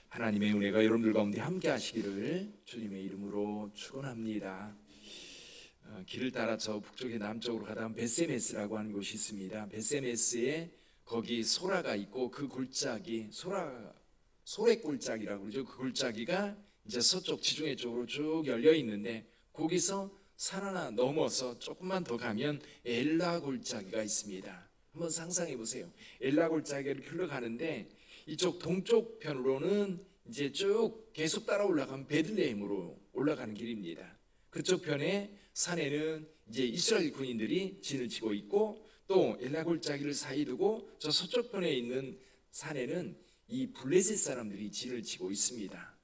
하나님의 은혜가 여러분들 가운데 함께 하시기를 주님의 이름으로 축원합니다. 길을 따라 저 북쪽에 남쪽으로 가다 베세메스라고 하는 곳이 있습니다. 베세메스에 거기 소라가 있고 그 골짜기 소래 골짜기라고 그러죠. 그 골짜기가 이제 서쪽 지중해 쪽으로 쭉 열려 있는데 거기서 산 하나 넘어서 조금만 더 가면 엘라 골짜기가 있습니다. 한번 상상해 보세요. 엘라 골짜기를 흘러가는데 이쪽 동쪽 편으로는 이제 쭉 계속 따라 올라가면 베들레헴으로 올라가는 길입니다. 그쪽 편에 산에는 이제 이스라엘 군인들이 진을 치고 있고 또 엘라 골짜기를 사이 두고 저 서쪽 편에 있는 산에는 이 블레셋 사람들이 진을 치고 있습니다.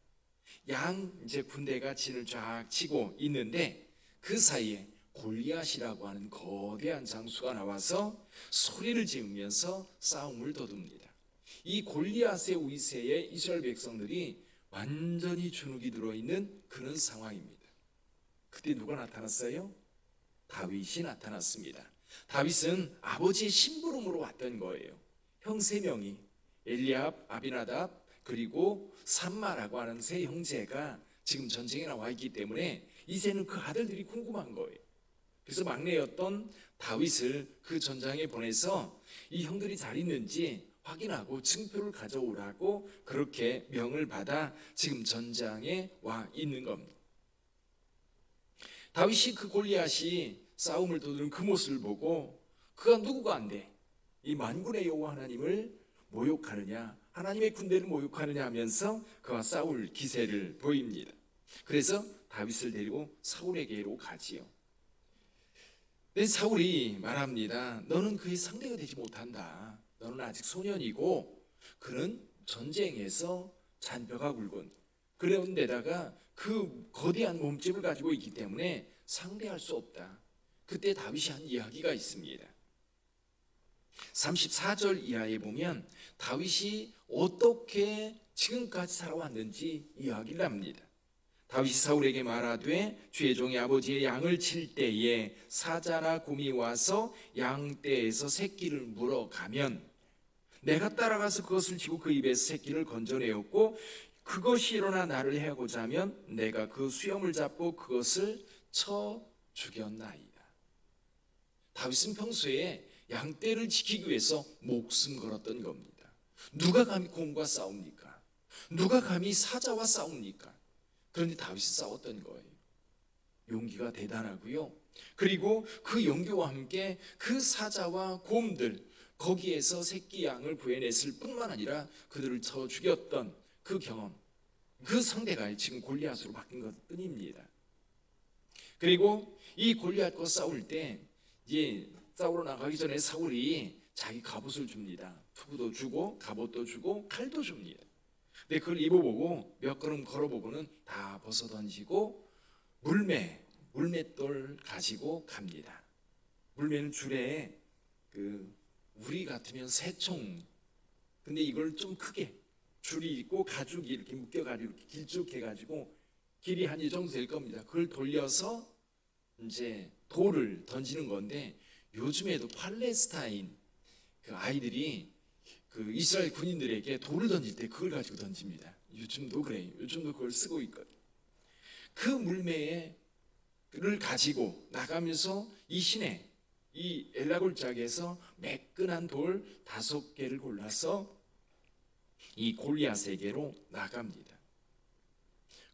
양 이제 군대가 진을 쫙 치고 있는데 그 사이에 골리앗이라고 하는 거대한 장수가 나와서 소리를 지으면서 싸움을 더둡니다. 이 골리앗의 위세에 이스라엘 백성들이 완전히 주눅이 들어있는 그런 상황입니다. 그때 누가 나타났어요? 다윗이 나타났습니다. 다윗은 아버지의 심부름으로 왔던 거예요. 형 세 명이 엘리압, 아비나답 그리고 삼마라고 하는 세 형제가 지금 전쟁에 나와 있기 때문에 이제는 그 아들들이 궁금한 거예요. 그래서 막내였던 다윗을 그 전장에 보내서 이 형들이 잘 있는지 확인하고 증표를 가져오라고 그렇게 명을 받아 지금 전장에 와 있는 겁니다. 다윗이 그 골리앗이 싸움을 도두는 그 모습을 보고 그가 누구가 안 돼? 이 만군의 여호와 하나님을 모욕하느냐, 하나님의 군대를 모욕하느냐 하면서 그와 싸울 기세를 보입니다. 그래서 다윗을 데리고 사울에게로 가지요. 근데 사울이 말합니다. 너는 그의 상대가 되지 못한다. 너는 아직 소년이고 그는 전쟁에서 잔뼈가 굵은 그런데다가 그 거대한 몸집을 가지고 있기 때문에 상대할 수 없다. 그때 다윗이 한 이야기가 있습니다. 34절 이하에 보면 다윗이 어떻게 지금까지 살아왔는지 이야기를 합니다. 다윗이 사울에게 말하되 주의 종이 아버지의 양을 칠 때에 사자나 곰이 와서 양떼에서 새끼를 물어가면 내가 따라가서 그것을 치고 그 입에서 새끼를 건져내었고 그것이 일어나 나를 해하고자 하면 내가 그 수염을 잡고 그것을 쳐 죽였나이다. 다윗은 평소에 양떼를 지키기 위해서 목숨 걸었던 겁니다. 누가 감히 곰과 싸웁니까? 누가 감히 사자와 싸웁니까? 그런데 다윗이 싸웠던 거예요. 용기가 대단하고요. 그리고 그 용기와 함께 그 사자와 곰들 거기에서 새끼 양을 구해냈을 뿐만 아니라 그들을 쳐 죽였던 그 경험, 그 상대가 지금 골리앗으로 바뀐 것 뿐입니다. 그리고 이 골리앗과 싸울 때 이제 싸우러 나가기 전에 사울이 자기 갑옷을 줍니다. 투구도 주고 갑옷도 주고 칼도 줍니다. 근데 그걸 입어보고 몇 걸음 걸어보고는 다 벗어 던지고 물맷돌 가지고 갑니다. 물매는 줄에 우리 같으면 새총, 근데 이걸 좀 크게 줄이 있고 가죽이 이렇게 묶여가지고 이렇게 길쭉해가지고 길이 한 이 정도 될 겁니다. 그걸 돌려서 이제 돌을 던지는 건데 요즘에도 팔레스타인 그 아이들이 그 이스라엘 군인들에게 돌을 던질 때 그걸 가지고 던집니다. 요즘도 그래요. 요즘도 그걸 쓰고 있거든요. 그 물매를 가지고 나가면서 이 시내 이 엘라 골짜기에서 매끈한 돌 5개를 골라서 이 골리앗에게로 나갑니다.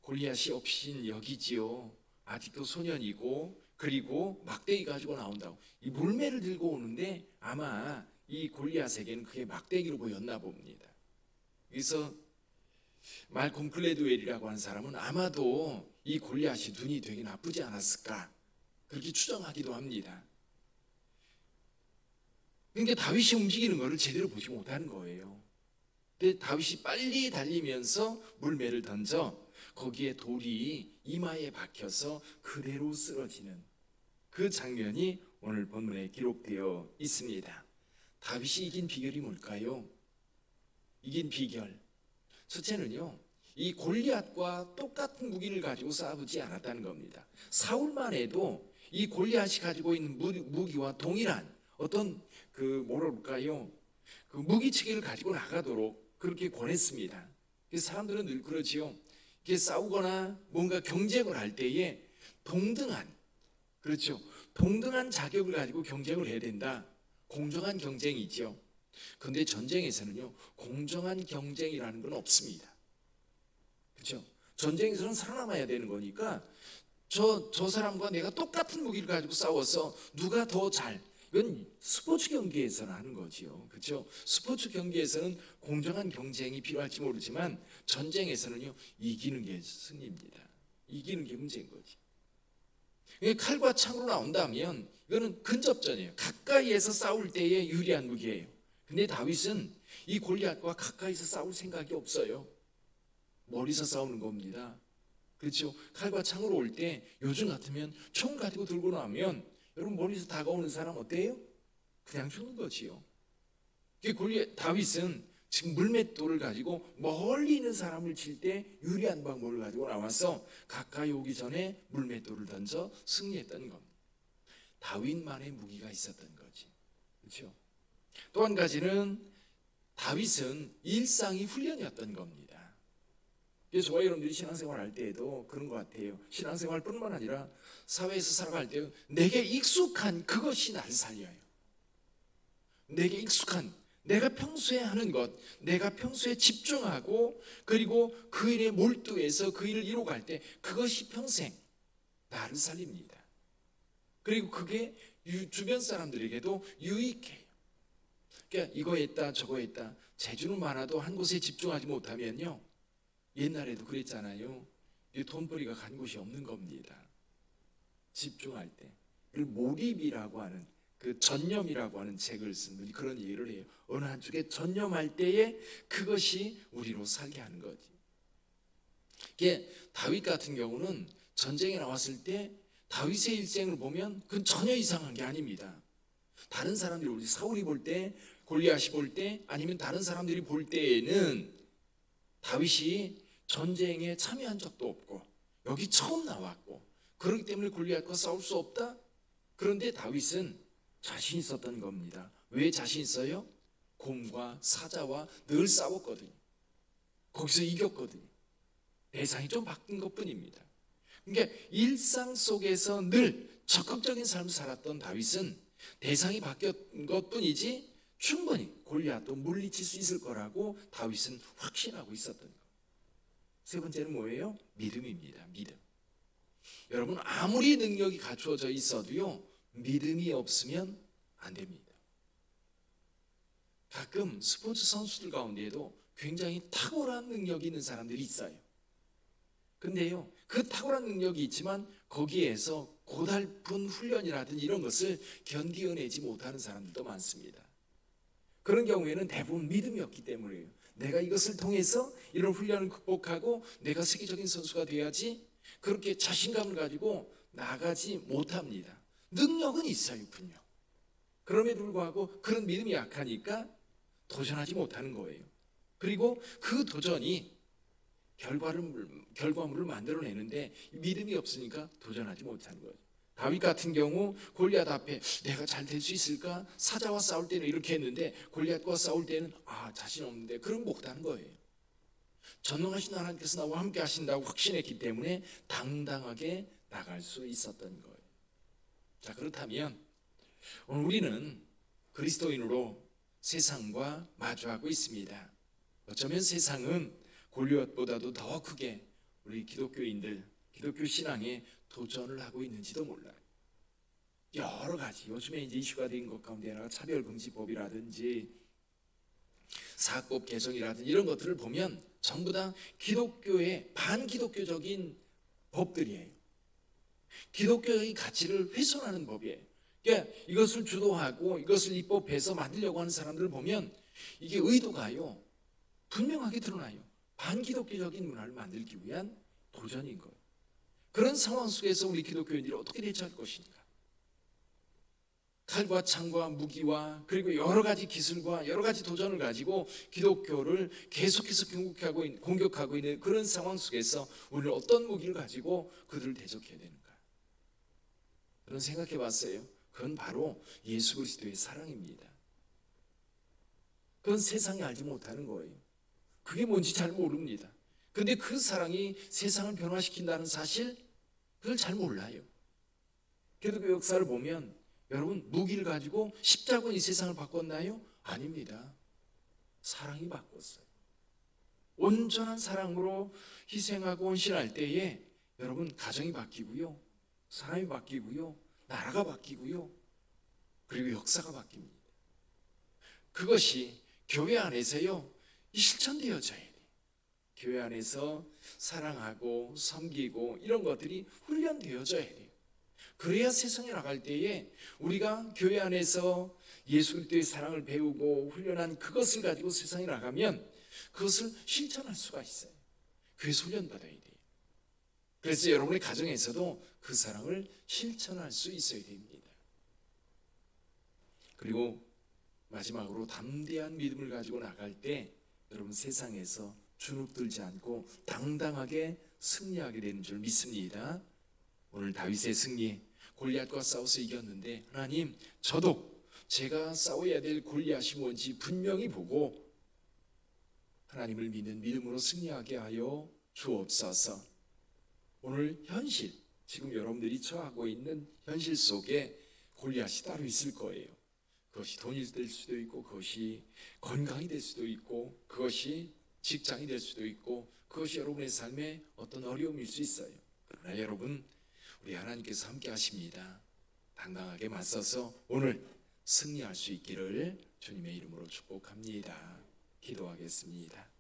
골리앗이 없인 여기지요. 아직도 소년이고 그리고 막대기 가지고 나온다고. 이 물매를 들고 오는데 아마 이 골리앗에게는 그게 막대기로 보였나 봅니다. 그래서 말콤 글래드웰이라고 하는 사람은 아마도 이 골리앗이 눈이 되게 나쁘지 않았을까 그렇게 추정하기도 합니다. 그러니까 다윗이 움직이는 것을 제대로 보지 못하는 거예요. 근데 다윗이 빨리 달리면서 물매를 던져 거기에 돌이 이마에 박혀서 그대로 쓰러지는 그 장면이 오늘 본문에 기록되어 있습니다. 다윗이 이긴 비결이 뭘까요? 이긴 비결 첫째는요, 이 골리앗과 똑같은 무기를 가지고 싸우지 않았다는 겁니다. 사울만 해도 이 골리앗이 가지고 있는 무기와 동일한 어떤 그 무기체계를 가지고 나가도록 그렇게 권했습니다. 그래서 사람들은 늘 그러지요. 이게 싸우거나 뭔가 경쟁을 할 때에 동등한, 그렇죠, 동등한 자격을 가지고 경쟁을 해야 된다. 공정한 경쟁이죠. 그런데 전쟁에서는요, 공정한 경쟁이라는 건 없습니다. 그렇죠? 전쟁에서는 살아남아야 되는 거니까 저 사람과 내가 똑같은 무기를 가지고 싸워서 누가 더 잘, 이건 스포츠 경기에서는 하는 거지요. 그렇죠? 스포츠 경기에서는 공정한 경쟁이 필요할지 모르지만 전쟁에서는요, 이기는 게 승리입니다. 이기는 게 문제인 거지. 칼과 창으로 나온다면 이거는 근접전이에요. 가까이에서 싸울 때에 유리한 무기예요. 근데 다윗은 이 골리앗과 가까이서 싸울 생각이 없어요. 멀리서 싸우는 겁니다. 그렇죠? 칼과 창으로 올 때 요즘 같으면 총 가지고 들고 나면 여러분 멀리서 다가오는 사람 어때요? 그냥 죽는 거지요. 다윗은 지금 물맷돌을 가지고 멀리 있는 사람을 칠 때 유리한 방법을 가지고 나와서 가까이 오기 전에 물맷돌을 던져 승리했던 겁니다. 다윗만의 무기가 있었던 거지. 그렇죠? 또 한 가지는 다윗은 일상이 훈련이었던 겁니다. 그래서 저와 여러분들이 신앙생활 할 때에도 그런 것 같아요. 신앙생활뿐만 아니라 사회에서 살아갈 때 내게 익숙한 그것이 나를 살려요. 내게 익숙한, 내가 평소에 하는 것, 내가 평소에 집중하고 그리고 그 일에 몰두해서 그 일을 이루어갈 때 그것이 평생 나를 살립니다. 그리고 그게 주변 사람들에게도 유익해요. 그러니까 이거 했다 저거 했다 재주는 많아도 한 곳에 집중하지 못하면요, 옛날에도 그랬잖아요. 돈벌이가 간 곳이 없는 겁니다. 집중할 때. 이걸 몰입이라고 하는, 그 전념이라고 하는 책을 쓴 분이 그런 얘기를 해요. 어느 한쪽에 전념할 때에 그것이 우리로 살게 하는 거지. 이게 다윗 같은 경우는 전쟁에 나왔을 때 다윗의 일생을 보면 그건 전혀 이상한 게 아닙니다. 다른 사람들이, 우리 사울이 볼 때, 골리앗이 볼 때, 아니면 다른 사람들이 볼 때에는 다윗이 전쟁에 참여한 적도 없고 여기 처음 나왔고 그렇기 때문에 골리앗과 싸울 수 없다. 그런데 다윗은 자신 있었던 겁니다. 왜 자신 있어요? 곰과 사자와 늘 싸웠거든요. 거기서 이겼거든요. 대상이 좀 바뀐 것뿐입니다. 그러니까 일상 속에서 늘 적극적인 삶을 살았던 다윗은 대상이 바뀐 것뿐이지 충분히 골리앗도 물리칠 수 있을 거라고 다윗은 확신하고 있었던 거예요. 세 번째는 뭐예요? 믿음입니다. 믿음. 여러분, 아무리 능력이 갖추어져 있어도요, 믿음이 없으면 안 됩니다. 가끔 스포츠 선수들 가운데에도 굉장히 탁월한 능력이 있는 사람들이 있어요. 근데요, 그 탁월한 능력이 있지만 거기에서 고달픈 훈련이라든지 이런 것을 견디어내지 못하는 사람들도 많습니다. 그런 경우에는 대부분 믿음이 없기 때문이에요. 내가 이것을 통해서 이런 훈련을 극복하고 내가 세계적인 선수가 돼야지, 그렇게 자신감을 가지고 나가지 못합니다. 능력은 있어요, 분명. 그럼에도 불구하고 그런 믿음이 약하니까 도전하지 못하는 거예요. 그리고 그 도전이 결과물을 만들어내는데 믿음이 없으니까 도전하지 못하는 거죠. 다윗 같은 경우 골리앗 앞에 내가 잘 될 수 있을까? 사자와 싸울 때는 이렇게 했는데 골리앗과 싸울 때는 자신 없는데, 그럼 못하는 거예요. 전능하신 하나님께서 나와 함께 하신다고 확신했기 때문에 당당하게 나갈 수 있었던 거예요. 자, 그렇다면 오늘 우리는 그리스도인으로 세상과 마주하고 있습니다. 어쩌면 세상은 골리앗보다도 더 크게 우리 기독교인들, 기독교 신앙에 도전을 하고 있는지도 몰라요. 여러 가지 요즘에 이제 이슈가 된 것 가운데 하나가 차별금지법이라든지 사법 개정이라든지 이런 것들을 보면 전부 다 기독교의 반기독교적인 법들이에요. 기독교의 가치를 훼손하는 법이에요. 그러니까 이것을 주도하고 이것을 입법해서 만들려고 하는 사람들을 보면 이게 의도가요, 분명하게 드러나요. 반기독교적인 문화를 만들기 위한 도전인 거예요. 그런 상황 속에서 우리 기독교인들이 어떻게 대처할 것인가? 칼과 창과 무기와 그리고 여러 가지 기술과 여러 가지 도전을 가지고 기독교를 계속해서 공격하고 있는 그런 상황 속에서 우리는 어떤 무기를 가지고 그들을 대적해야 되는가? 그런 생각해 봤어요. 그건 바로 예수 그리스도의 사랑입니다. 그건 세상이 알지 못하는 거예요. 그게 뭔지 잘 모릅니다. 근데 그 사랑이 세상을 변화시킨다는 사실, 그걸 잘 몰라요. 그래도 그 역사를 보면 여러분, 무기를 가지고 십자군이 세상을 바꿨나요? 아닙니다. 사랑이 바꿨어요. 온전한 사랑으로 희생하고 헌신할 때에 여러분, 가정이 바뀌고요, 사람이 바뀌고요, 나라가 바뀌고요, 그리고 역사가 바뀝니다. 그것이 교회 안에서요 실천되어져야 돼요. 교회 안에서 사랑하고 섬기고 이런 것들이 훈련되어져야 돼요. 그래야 세상에 나갈 때에 우리가 교회 안에서 예수 그리스도의 사랑을 배우고 훈련한 그것을 가지고 세상에 나가면 그것을 실천할 수가 있어요. 그래서 훈련받아야 돼요. 그래서 여러분의 가정에서도 그 사랑을 실천할 수 있어야 됩니다. 그리고 마지막으로 담대한 믿음을 가지고 나갈 때 여러분, 세상에서 주눅들지 않고 당당하게 승리하게 되는 줄 믿습니다. 오늘 다윗의 승리, 골리앗과 싸워서 이겼는데 하나님, 저도 제가 싸워야 될 골리앗이 뭔지 분명히 보고 하나님을 믿는 믿음으로 승리하게 하여 주옵소서. 오늘 현실, 지금 여러분들이 처하고 있는 현실 속에 골리앗이 따로 있을 거예요. 그것이 돈이 될 수도 있고, 그것이 건강이 될 수도 있고, 그것이 직장이 될 수도 있고, 그것이 여러분의 삶에 어떤 어려움일 수 있어요. 그러나 여러분, 우리 하나님께서 함께 하십니다. 당당하게 맞서서 오늘 승리할 수 있기를 주님의 이름으로 축복합니다. 기도하겠습니다.